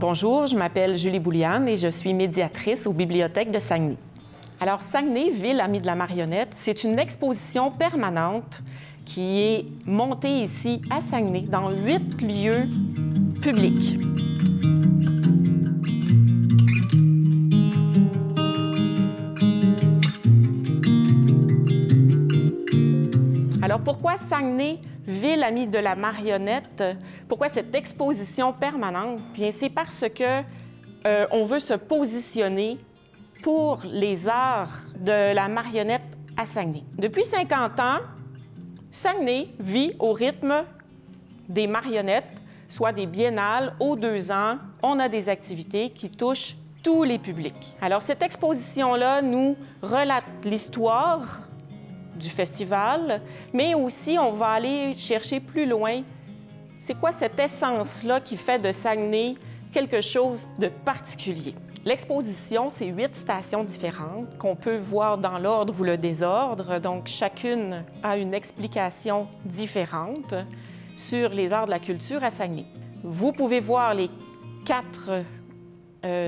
Bonjour, je m'appelle Julie Bouliane et je suis médiatrice aux bibliothèques de Saguenay. Alors, Saguenay, ville amie de la marionnette, c'est une exposition permanente qui est montée ici à Saguenay dans 8 lieux publics. Alors, pourquoi Saguenay, ville amie de la marionnette? Pourquoi cette exposition permanente? Bien, c'est parce que on veut se positionner pour les arts de la marionnette à Saguenay. Depuis 50 ans, Saguenay vit au rythme des marionnettes, soit des biennales aux 2 ans. On a des activités qui touchent tous les publics. Alors, cette exposition-là nous relate l'histoire du festival, mais aussi on va aller chercher plus loin. C'est quoi cette essence-là qui fait de Saguenay quelque chose de particulier? L'exposition, c'est 8 stations différentes qu'on peut voir dans l'ordre ou le désordre. Donc, chacune a une explication différente sur les arts de la culture à Saguenay. Vous pouvez voir les 4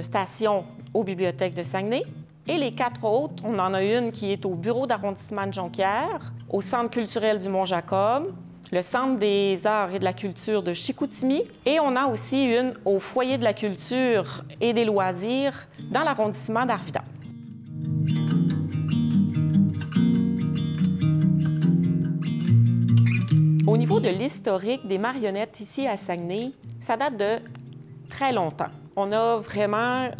stations aux bibliothèques de Saguenay. Et les 4 autres, on en a une qui est au bureau d'arrondissement de Jonquière, au Centre culturel du Mont-Jacob, le Centre des arts et de la culture de Chicoutimi, et on a aussi une au foyer de la culture et des loisirs dans l'arrondissement d'Arvida. Au niveau de l'historique des marionnettes ici à Saguenay, ça date de très longtemps. On a vraiment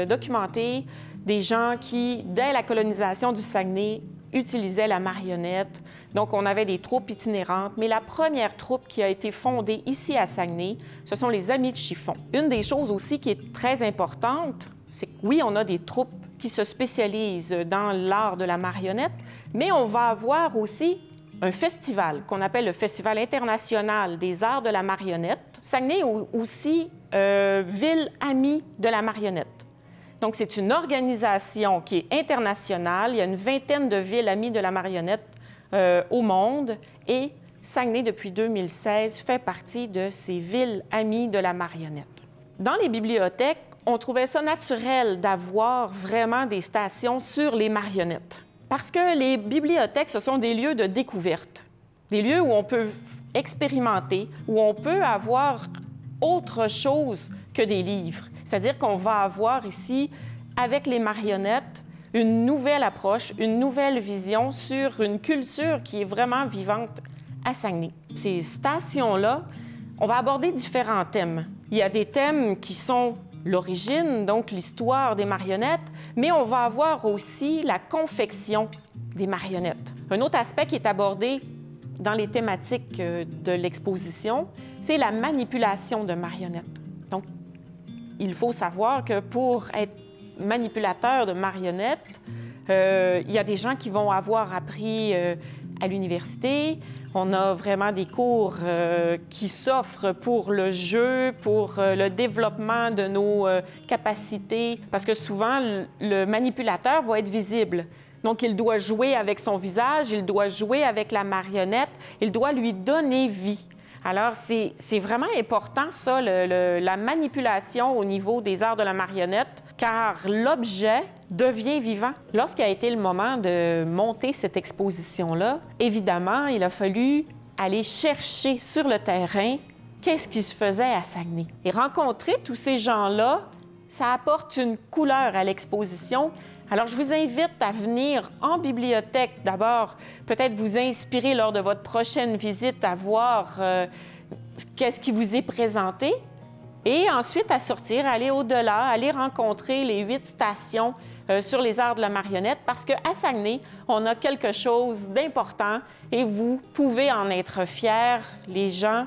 documenté des gens qui, dès la colonisation du Saguenay, utilisaient la marionnette. Donc, on avait des troupes itinérantes. Mais la première troupe qui a été fondée ici à Saguenay, ce sont les Amis de Chiffon. Une des choses aussi qui est très importante, c'est que oui, on a des troupes qui se spécialisent dans l'art de la marionnette, mais on va avoir aussi un festival qu'on appelle le Festival international des arts de la marionnette. Saguenay est aussi ville amie de la marionnette. Donc, c'est une organisation qui est internationale. Il y a une vingtaine de villes amies de la marionnette au monde. Et Saguenay, depuis 2016, fait partie de ces villes amies de la marionnette. Dans les bibliothèques, on trouvait ça naturel d'avoir vraiment des stations sur les marionnettes. Parce que les bibliothèques, ce sont des lieux de découverte, des lieux où on peut expérimenter, où on peut avoir autre chose que des livres. C'est-à-dire qu'on va avoir ici, avec les marionnettes, une nouvelle approche, une nouvelle vision sur une culture qui est vraiment vivante à Saguenay. Ces stations-là, on va aborder différents thèmes. Il y a des thèmes qui sont l'origine, donc l'histoire des marionnettes, mais on va avoir aussi la confection des marionnettes. Un autre aspect qui est abordé dans les thématiques de l'exposition, c'est la manipulation de marionnettes. Donc, il faut savoir que pour être manipulateur de marionnettes, il y a des gens qui vont avoir appris à l'université. On a vraiment des cours qui s'offrent pour le jeu, pour le développement de nos capacités, parce que souvent, le manipulateur va être visible. Donc, il doit jouer avec son visage, il doit jouer avec la marionnette, il doit lui donner vie. Alors, c'est vraiment important, ça, la manipulation au niveau des arts de la marionnette, car l'objet devient vivant. Lorsqu'il a été le moment de monter cette exposition-là, évidemment, il a fallu aller chercher sur le terrain qu'est-ce qui se faisait à Saguenay. Et rencontrer tous ces gens-là, ça apporte une couleur à l'exposition. Alors, je vous invite à venir en bibliothèque, d'abord, peut-être vous inspirer lors de votre prochaine visite à voir qu'est-ce qui vous est présenté, et ensuite à sortir, aller au-delà, aller rencontrer les 8 stations sur les arts de la marionnette, parce qu'à Saguenay, on a quelque chose d'important et vous pouvez en être fiers. Les gens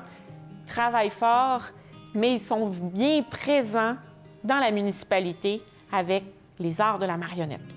travaillent fort, mais ils sont bien présents dans la municipalité avec les arts de la marionnette.